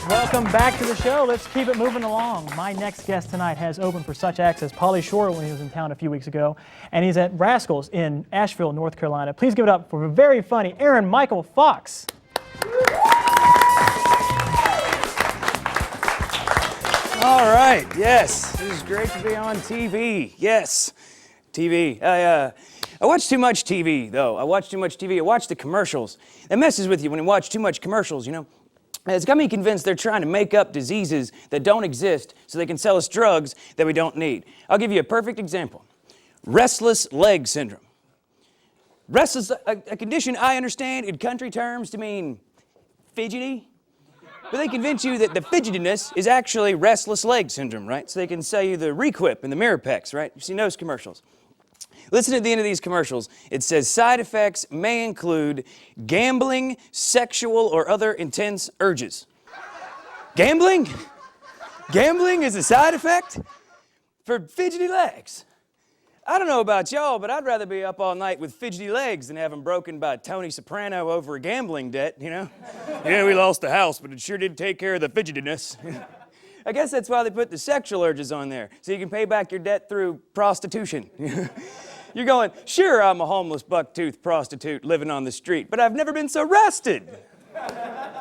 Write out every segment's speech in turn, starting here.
Welcome back to the show. Let's keep it moving along. My next guest tonight has opened for such acts as Pauly Shore when he was in town a few weeks ago, and he's at Rascals in Asheville, North Carolina. Please give it up for a very funny Aaron Michael Fox. All right, yes, this is great to be on TV. Yes, TV. I watch too much TV, though. I watch too much TV. I watch the commercials. That messes with you when you watch too much commercials, you know. It's got me convinced they're trying to make up diseases that don't exist so they can sell us drugs that we don't need. I'll give you a perfect example. Restless leg syndrome. Restless, a condition I understand in country terms to mean fidgety. But they convince you that the fidgetiness is actually restless leg syndrome, right? So they can sell you the Requip and the Mirapex, right? You've seen those commercials. Listen at the end of these commercials. It says side effects may include gambling, sexual, or other intense urges. Gambling? Gambling is a side effect for fidgety legs. I don't know about y'all, but I'd rather be up all night with fidgety legs than have them broken by Tony Soprano over a gambling debt, you know? Yeah, we lost the house, but it sure did take care of the fidgetiness. I guess that's why they put the sexual urges on there, so you can pay back your debt through prostitution. You're going, sure, I'm a homeless buck-toothed prostitute living on the street, but I've never been so rested. My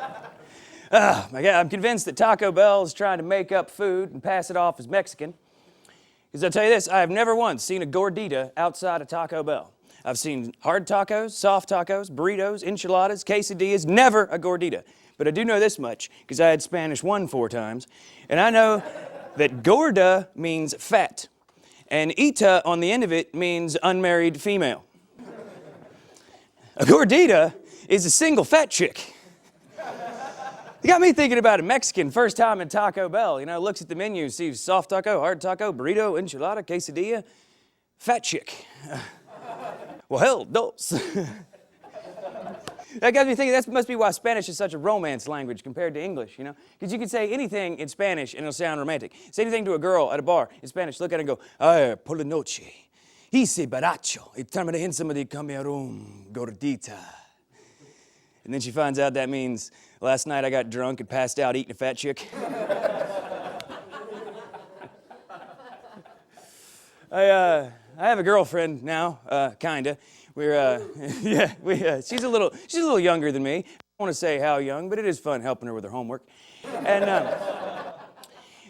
God, I'm convinced that Taco Bell is trying to make up food and pass it off as Mexican. Because I'll tell you this, I have never once seen a gordita outside of Taco Bell. I've seen hard tacos, soft tacos, burritos, enchiladas, quesadillas, never a gordita. But I do know this much, because I had Spanish 1 4 times, and I know that gorda means fat, and ita on the end of it means unmarried female. A gordita is a single fat chick. It got me thinking about a Mexican first time in Taco Bell. You know, looks at the menu, sees soft taco, hard taco, burrito, enchilada, quesadilla, fat chick. Well, hell, dos. That got me thinking, that must be why Spanish is such a romance language compared to English, you know? Because you can say anything in Spanish and it'll sound romantic. Say anything to a girl at a bar in Spanish, look at it and go, ay, por la noche, hice baracho, y tramaré de camarón gordita. And then she finds out that means, last night I got drunk and passed out eating a fat chick. I have a girlfriend now, kinda. She's a little younger than me. I don't want to say how young, but it is fun helping her with her homework. And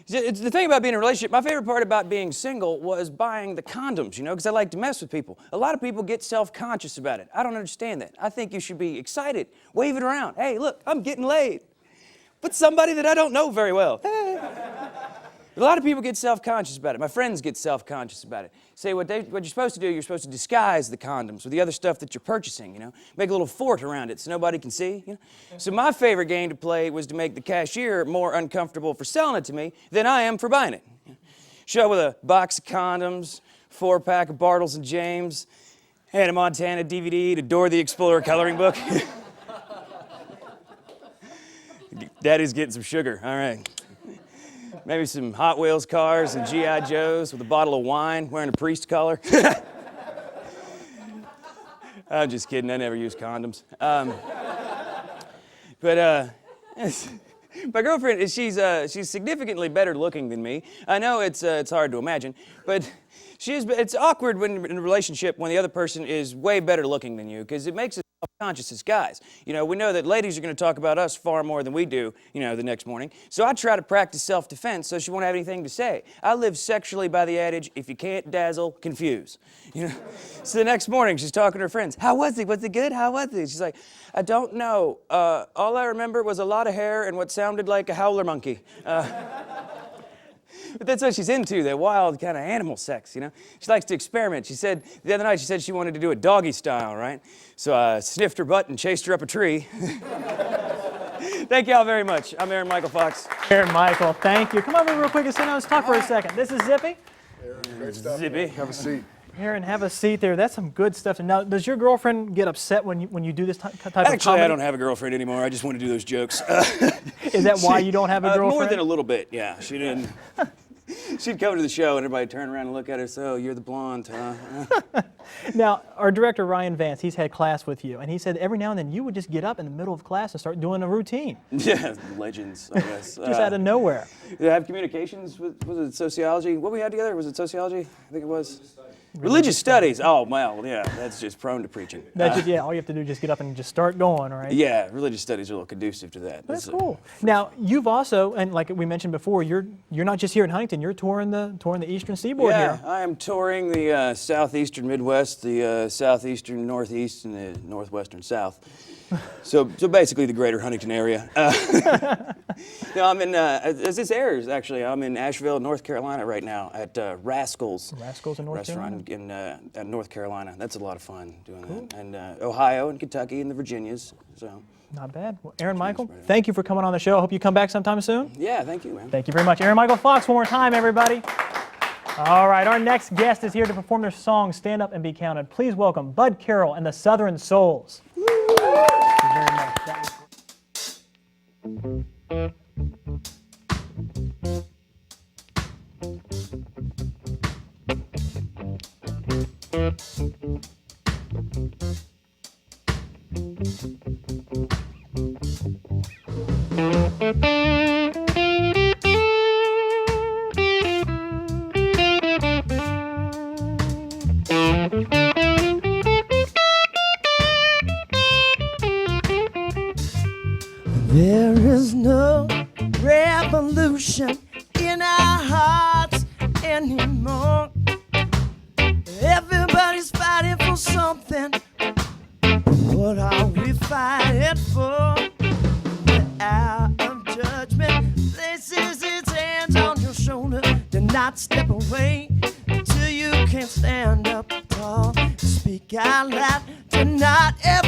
it's the thing about being in a relationship, my favorite part about being single was buying the condoms, you know, because I like to mess with people. A lot of people get self-conscious about it. I don't understand that. I think you should be excited, wave it around. Hey, look, I'm getting laid. With somebody that I don't know very well. A lot of people get self-conscious about it. My friends get self-conscious about it. Say what you're supposed to do, you're supposed to disguise the condoms with the other stuff that you're purchasing, you know? Make a little fort around it so nobody can see, you know? So my favorite game to play was to make the cashier more uncomfortable for selling it to me than I am for buying it. Show up with a box of condoms, 4-pack of Bartles and James, Hannah Montana DVD, to Dora the Explorer coloring book. Daddy's getting some sugar, all right. Maybe some Hot Wheels cars and G.I. Joes with a bottle of wine, wearing a priest collar. I'm just kidding, I never use condoms. My girlfriend, she's significantly better looking than me. I know it's hard to imagine, but it's awkward when in a relationship when the other person is way better looking than you, because it makes us self-conscious as guys. You know, we know that ladies are going to talk about us far more than we do, you know, the next morning. So I try to practice self-defense so she won't have anything to say. I live sexually by the adage, if you can't dazzle, confuse. You know? So the next morning, she's talking to her friends. How was it? Was it good? How was it? She's like, I don't know. All I remember was a lot of hair and what sounded like a howler monkey. But that's what she's into, that wild kind of animal sex, you know? She likes to experiment. She said, the other night, she wanted to do it doggy style, right? So I sniffed her butt and chased her up a tree. Thank y'all very much. I'm Aaron Michael Fox. Aaron Michael, thank you. Come over real quick and sit down. Let's talk for a second. This is Zippy. Aaron, great stuff. Zippy. Have a seat. Aaron, have a seat there. That's some good stuff. Now, does your girlfriend get upset when you do this type of comedy? Actually, I don't have a girlfriend anymore. I just want to do those jokes. Is that why you don't have a girlfriend? More than a little bit, yeah. She didn't. She'd come to the show and everybody would turn around and look at her. So you're the blonde, huh? Now, our director, Ryan Vance, he's had class with you, and he said every now and then you would just get up in the middle of class and start doing a routine. Yeah, legends, I guess. Just out of nowhere. Did I have communications with, was it sociology? What we had together, was it sociology? I think it was. Religious studies. Oh, well, yeah, that's just prone to preaching. That's just, yeah, all you have to do is just get up and just start going, right? Yeah, religious studies are a little conducive to that. That's cool. Now, you've also, and like we mentioned before, you're not just here in Huntington, you're touring the Eastern Seaboard Yeah, here. I am touring the southeastern Midwest, the southeastern Northeast, and the northwestern South. So basically the greater Huntington area. No, I'm in, as this airs, actually, I'm in Asheville, North Carolina right now at Rascals. Rascals in North Restaurant in North Carolina. That's a lot of fun doing that. And Ohio and Kentucky and the Virginias. So. Not bad. Well, Aaron Michael, thank you for coming on the show. I hope you come back sometime soon. Yeah, thank you, man. Thank you very much. Aaron Michael Fox, one more time, everybody. All right, our next guest is here to perform their song, Stand Up and Be Counted. Please welcome Bud Carrol and the Southern Souls. Thank you very much. There is no revolution in our hearts anymore. Everybody's fighting for something. What are we fighting for? The hour of judgment places its hands on your shoulder. Do not step away till you can't stand up tall. Speak out loud. Do not ever